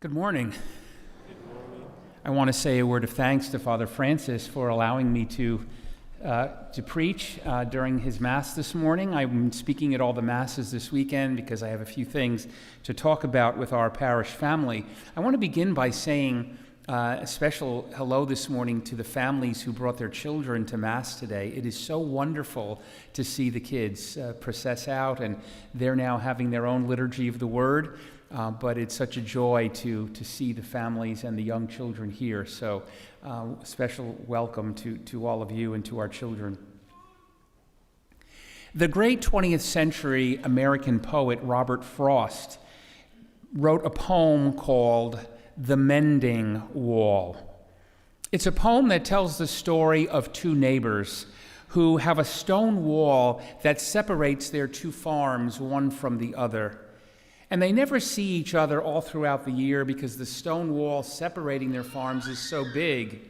Good morning. I want to say a word of thanks to Father Francis for allowing me to preach during his Mass this morning. I'm speaking at all the Masses this weekend because I have a few things to talk about with our parish family. I want to begin by saying a special hello this morning to the families who brought their children to Mass today. It is so wonderful to see the kids process out, and they're now having their own liturgy of the Word. But it's such a joy to see the families and the young children here. So special welcome to all of you and to our children. The great 20th century American poet Robert Frost wrote a poem called The Mending Wall. It's a poem that tells the story of two neighbors who have a stone wall that separates their two farms, one from the other. And they never see each other all throughout the year because the stone wall separating their farms is so big.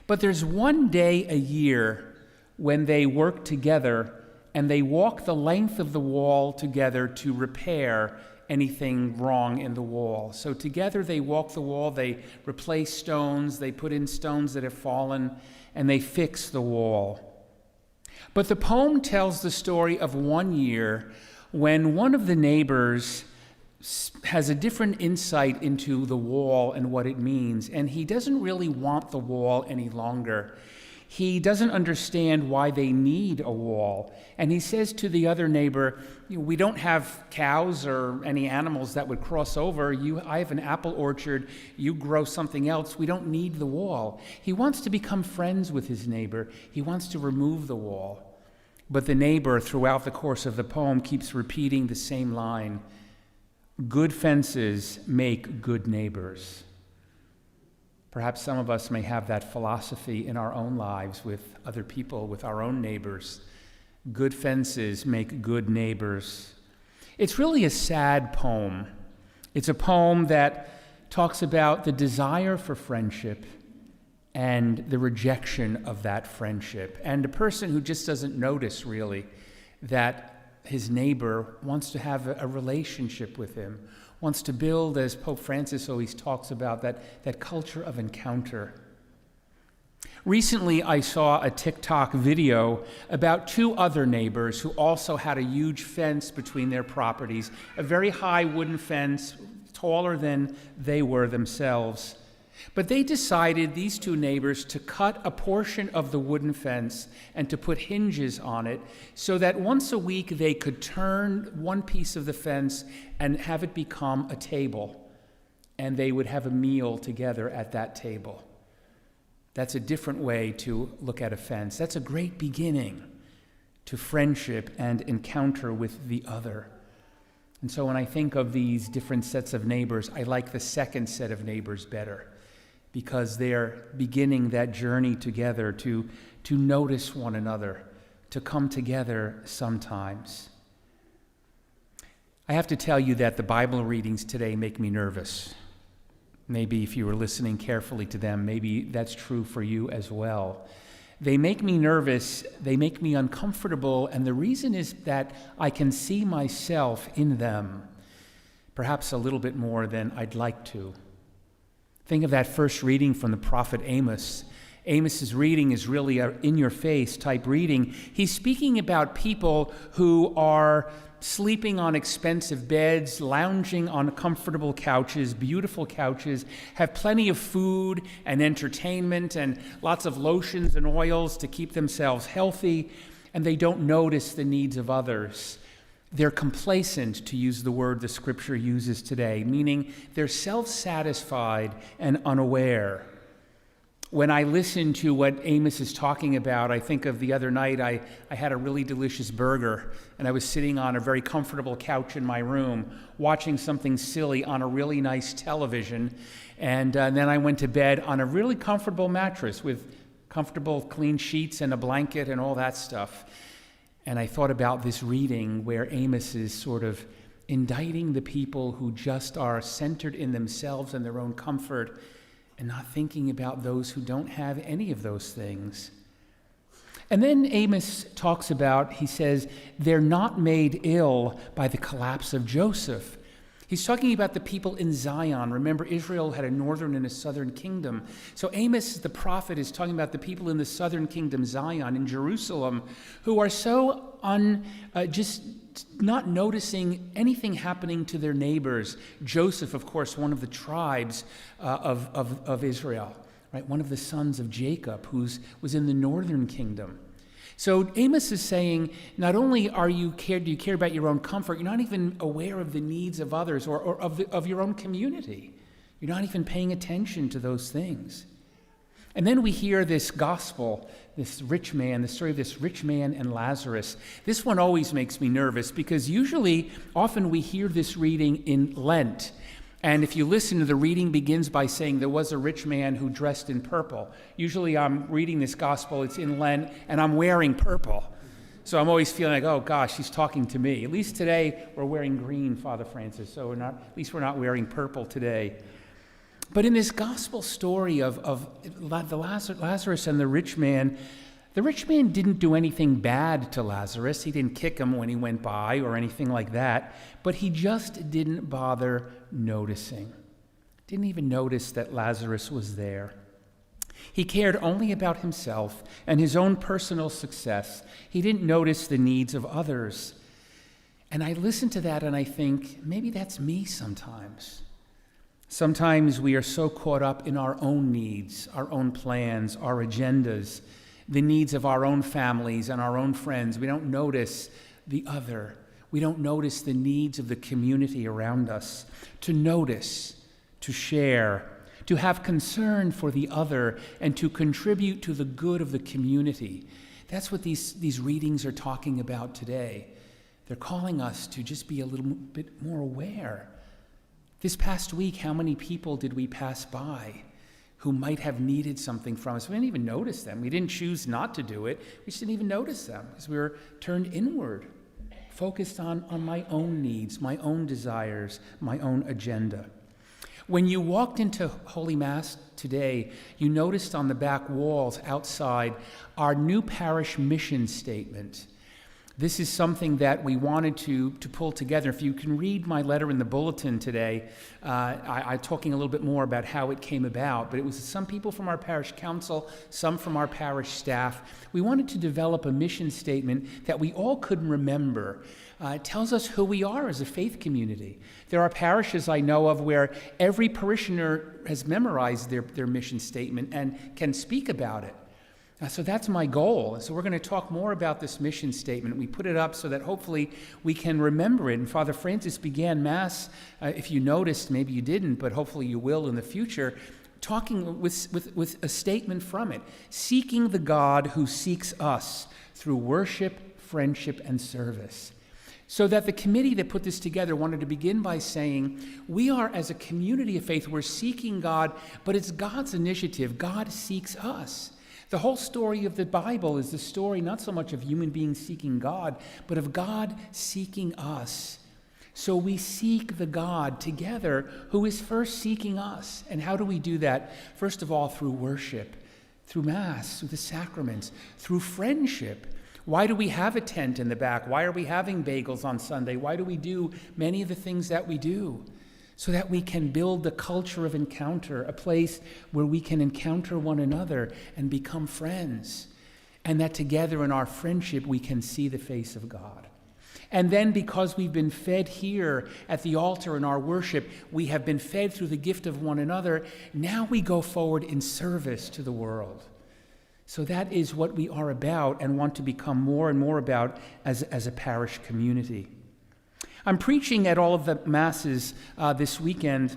But there's one day a year when they work together and they walk the length of the wall together to repair anything wrong in the wall. So together they walk the wall, they replace stones, they put in stones that have fallen, and they fix the wall. But the poem tells the story of one year when one of the neighbors has a different insight into the wall and what it means, and he doesn't really want the wall any longer. He doesn't understand why they need a wall, and he says to the other neighbor, we don't have cows or any animals that would cross over. I have an apple orchard, you grow something else, we don't need the wall. He wants to become friends with his neighbor. He wants to remove the wall. But the neighbor, throughout the course of the poem, keeps repeating the same line: good fences make good neighbors. Perhaps some of us may have that philosophy in our own lives with other people, with our own neighbors. Good fences make good neighbors. It's really a sad poem. It's a poem that talks about the desire for friendship and the rejection of that friendship, and a person who just doesn't notice really that his neighbor wants to have a relationship with him, wants to build, as Pope Francis always talks about, that culture of encounter. Recently, I saw a TikTok video about two other neighbors who also had a huge fence between their properties, a very high wooden fence, taller than they were themselves. But they decided, these two neighbors, to cut a portion of the wooden fence and to put hinges on it so that once a week they could turn one piece of the fence and have it become a table, and they would have a meal together at that table. That's a different way to look at a fence. That's a great beginning to friendship and encounter with the other. And so when I think of these different sets of neighbors, I like the second set of neighbors better, because they're beginning that journey together to notice one another, to come together sometimes. I have to tell you that the Bible readings today make me nervous. Maybe if you were listening carefully to them, maybe that's true for you as well. They make me nervous, they make me uncomfortable, and the reason is that I can see myself in them, perhaps a little bit more than I'd like to. Think of that first reading from the prophet Amos. Amos's reading is really an in-your-face type reading. He's speaking about people who are sleeping on expensive beds, lounging on comfortable couches, beautiful couches, have plenty of food and entertainment and lots of lotions and oils to keep themselves healthy, and they don't notice the needs of others. They're complacent, to use the word the Scripture uses today, meaning they're self-satisfied and unaware. When I listen to what Amos is talking about, I think of the other night I had a really delicious burger, and I was sitting on a very comfortable couch in my room, watching something silly on a really nice television, and then I went to bed on a really comfortable mattress with comfortable clean sheets and a blanket and all that stuff. And I thought about this reading where Amos is sort of indicting the people who just are centered in themselves and their own comfort and not thinking about those who don't have any of those things. And then Amos talks about, he says, they're not made ill by the collapse of Joseph. He's talking about the people in Zion. Remember, Israel had a northern and a southern kingdom. So Amos, the prophet, is talking about the people in the southern kingdom, Zion, in Jerusalem, who are so just not noticing anything happening to their neighbors. Joseph, of course, one of the tribes of Israel, right? One of the sons of Jacob, was in the northern kingdom. So Amos is saying, not only do you care about your own comfort, you're not even aware of the needs of others or of your own community. You're not even paying attention to those things. And then we hear this gospel, this rich man, the story of this rich man and Lazarus. This one always makes me nervous because often we hear this reading in Lent. And if you listen, the reading begins by saying there was a rich man who dressed in purple. Usually I'm reading this gospel, it's in Lent, and I'm wearing purple. So I'm always feeling like, oh gosh, he's talking to me. At least today we're wearing green, Father Francis, so at least we're not wearing purple today. But in this gospel story of the Lazarus and the rich man didn't do anything bad to Lazarus. He didn't kick him when he went by or anything like that, but he just didn't bother noticing. Didn't even notice that Lazarus was there. He cared only about himself and his own personal success. He didn't notice the needs of others. And I listen to that and I think, maybe that's me sometimes. Sometimes we are so caught up in our own needs, our own plans, our agendas, the needs of our own families and our own friends. We don't notice the other. We don't notice the needs of the community around us. To notice, to share, to have concern for the other, and to contribute to the good of the community. That's what these readings are talking about today. They're calling us to just be a little bit more aware. This past week, how many people did we pass by who might have needed something from us? We didn't even notice them. We didn't choose not to do it. We just didn't even notice them because we were turned inward, focused on my own needs, my own desires, my own agenda. When you walked into Holy Mass today, you noticed on the back walls outside our new parish mission statement. This is something that we wanted to pull together. If you can read my letter in the bulletin today, I'm talking a little bit more about how it came about, but it was some people from our parish council, some from our parish staff. We wanted to develop a mission statement that we all could remember. It tells us who we are as a faith community. There are parishes I know of where every parishioner has memorized their mission statement and can speak about it. So that's my goal. So we're going to talk more about this mission statement. We put it up so that hopefully we can remember it. And Father Francis began Mass, if you noticed, maybe you didn't, but hopefully you will in the future, talking with a statement from it. Seeking the God who seeks us through worship, friendship, and service. So that the committee that put this together wanted to begin by saying, we are, as a community of faith, we're seeking God, but it's God's initiative. God seeks us. The whole story of the Bible is the story not so much of human beings seeking God, but of God seeking us. So we seek the God together who is first seeking us. And how do we do that? First of all, through worship, through Mass, through the sacraments, through friendship. Why do we have a tent in the back? Why are we having bagels on Sunday? Why do we do many of the things that we do? So that we can build the culture of encounter, a place where we can encounter one another and become friends. And that together in our friendship, we can see the face of God. And then because we've been fed here at the altar in our worship, we have been fed through the gift of one another. Now we go forward in service to the world. So that is what we are about and want to become more and more about as a parish community. I'm preaching at all of the Masses this weekend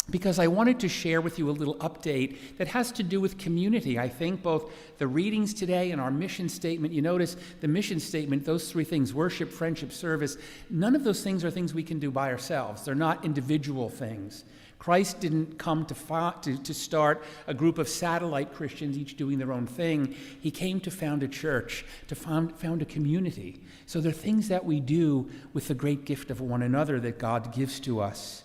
because I wanted to share with you a little update that has to do with community. I think both the readings today and our mission statement, you notice the mission statement, those three things, worship, friendship, service, none of those things are things we can do by ourselves. They're not individual things. Christ didn't come to start a group of satellite Christians, each doing their own thing. He came to found a church, to found a community. So there are things that we do with the great gift of one another that God gives to us.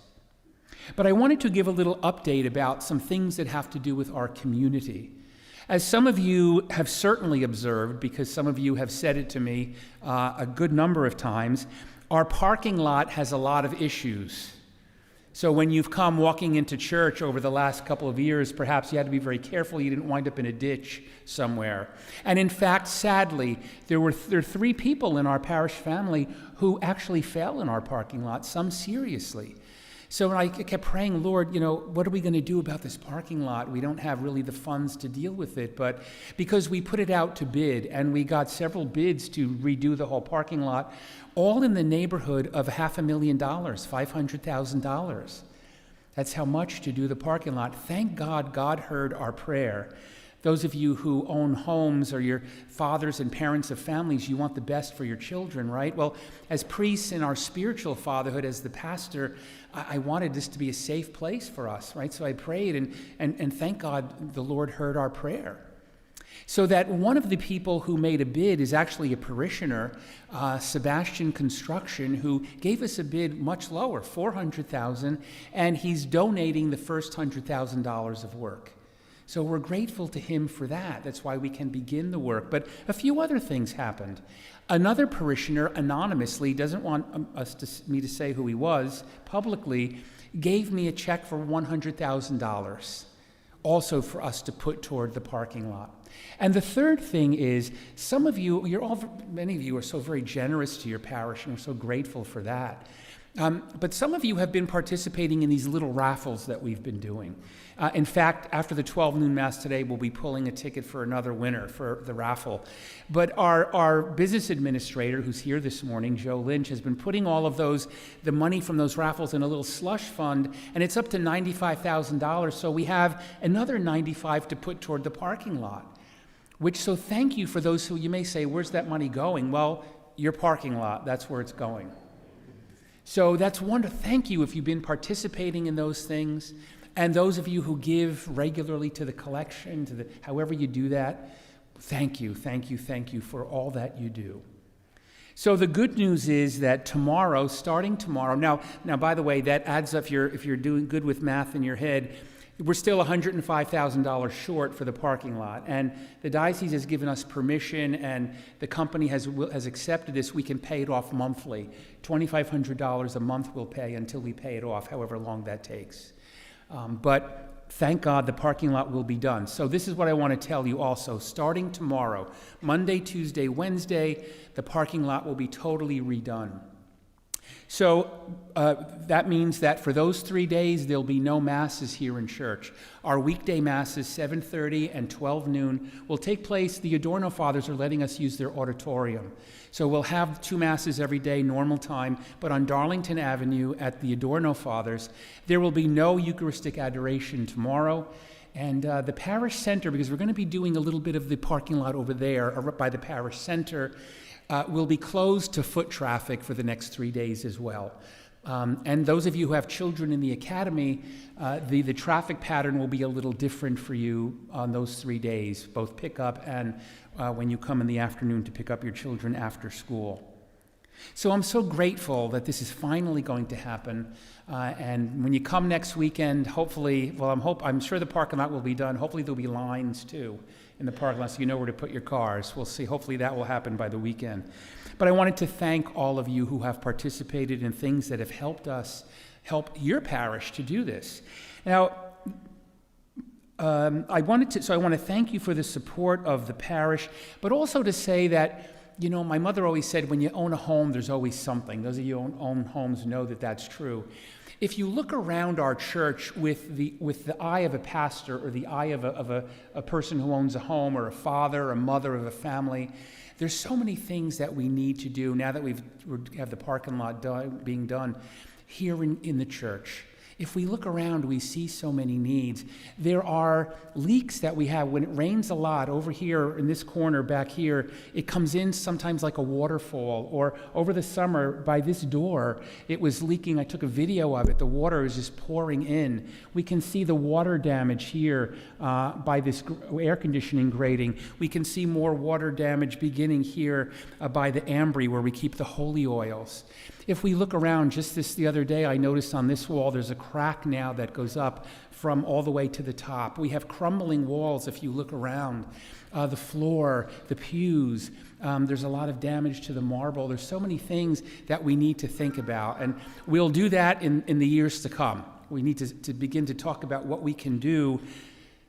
But I wanted to give a little update about some things that have to do with our community. As some of you have certainly observed, because some of you have said it to me a good number of times, our parking lot has a lot of issues. So when you've come walking into church over the last couple of years, perhaps you had to be very careful you didn't wind up in a ditch somewhere. And in fact, sadly, there are 3 people in our parish family who actually fell in our parking lot, some seriously. So I kept praying, Lord, what are we going to do about this parking lot? We don't have really the funds to deal with it, but because we put it out to bid, and we got several bids to redo the whole parking lot, all in the neighborhood of $500,000, $500,000. That's how much to do the parking lot. Thank God, God heard our prayer. Those of you who own homes or your fathers and parents of families, you want the best for your children, right? Well, as priests in our spiritual fatherhood, as the pastor, I wanted this to be a safe place for us, right? So I prayed, and thank God the Lord heard our prayer. So that one of the people who made a bid is actually a parishioner, Sebastian Construction, who gave us a bid much lower, $400,000, and he's donating the first $100,000 of work. So we're grateful to him for that. That's why we can begin the work. But a few other things happened. Another parishioner, anonymously, doesn't want me to say who he was, publicly, gave me a check for $100,000, also for us to put toward the parking lot. And the third thing is, many of you are so very generous to your parish, and we're so grateful for that. But some of you have been participating in these little raffles that we've been doing. In fact, after the 12 noon Mass today, we'll be pulling a ticket for another winner for the raffle. But our business administrator, who's here this morning, Joe Lynch, has been putting all of the money from those raffles in a little slush fund, and it's up to $95,000, so we have another $95,000 to put toward the parking lot. So thank you for those who, you may say, where's that money going? Well, your parking lot, that's where it's going. So that's wonderful. Thank you if you've been participating in those things. And those of you who give regularly to the collection, however you do that, thank you for all that you do. So the good news is that starting tomorrow, now by the way, that adds up, if you're doing good with math in your head, we're still $105,000 short for the parking lot. And the diocese has given us permission, and the company has accepted this. We can pay it off monthly. $2,500 a month we'll pay until we pay it off, however long that takes. But thank God the parking lot will be done. So this is what I want to tell you also. Starting tomorrow, Monday, Tuesday, Wednesday, the parking lot will be totally redone. So that means that for those 3 days, there'll be no masses here in church. Our weekday masses, 7:30 and 12 noon, will take place. The Adorno Fathers are letting us use their auditorium. So we'll have 2 masses every day, normal time, but on Darlington Avenue at the Adorno Fathers, there will be no Eucharistic adoration tomorrow. And the parish center, because we're going to be doing a little bit of the parking lot over there by the parish center, will be closed to foot traffic for the next 3 days as well. And those of you who have children in the academy, the traffic pattern will be a little different for you on those 3 days, both pickup and when you come in the afternoon to pick up your children after school. So I'm so grateful that this is finally going to happen. And when you come next weekend, hopefully, I'm sure the parking lot will be done. Hopefully there'll be lines too in the parking lot so you know where to put your cars. We'll see. Hopefully that will happen by the weekend. But I wanted to thank all of you who have participated in things that have helped us help your parish to do this. Now, I want to thank you for the support of the parish, but also to say that, my mother always said, when you own a home, there's always something. Those of you who own homes know that that's true. If you look around our church with the eye of a pastor or the eye of a person who owns a home, or a father or a mother of a family, there's so many things that we need to do now that we have the parking lot being done here in the church. If we look around, we see so many needs. There are leaks that we have when it rains a lot. Over here in this corner back here, it comes in sometimes like a waterfall. Or over the summer by this door, it was leaking. I took a video of it. The water is just pouring in. We can see the water damage here by this air conditioning grating. We can see more water damage beginning here by the ambry where we keep the holy oils. If we look around, just the other day, I noticed on this wall there's a crack now that goes up from all the way to the top. We have crumbling walls if you look around. The floor, the pews, there's a lot of damage to the marble. There's so many things that we need to think about, and we'll do that in the years to come. We need to begin to talk about what we can do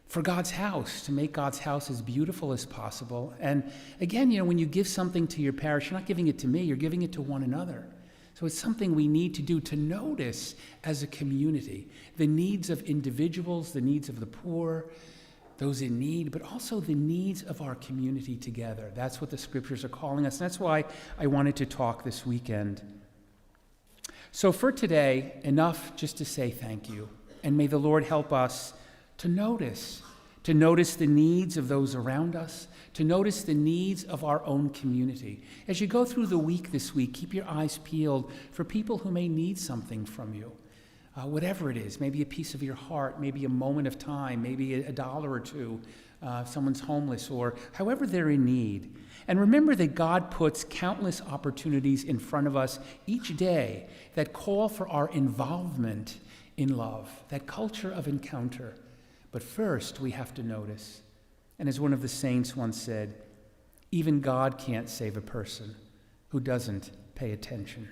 for God's house, to make God's house as beautiful as possible. And again, when you give something to your parish, you're not giving it to me, you're giving it to one another. So it's something we need to do, to notice as a community the needs of individuals, the needs of the poor, those in need, but also the needs of our community together. That's what the scriptures are calling us. And that's why I wanted to talk this weekend. So for today, enough just to say thank you. And may the Lord help us to notice the needs of those around us, to notice the needs of our own community. As you go through the week this week, keep your eyes peeled for people who may need something from you. Whatever it is, maybe a piece of your heart, maybe a moment of time, maybe a dollar or two, if someone's homeless, or however they're in need. And remember that God puts countless opportunities in front of us each day that call for our involvement in love, that culture of encounter. But first, we have to notice. And as one of the saints once said, even God can't save a person who doesn't pay attention.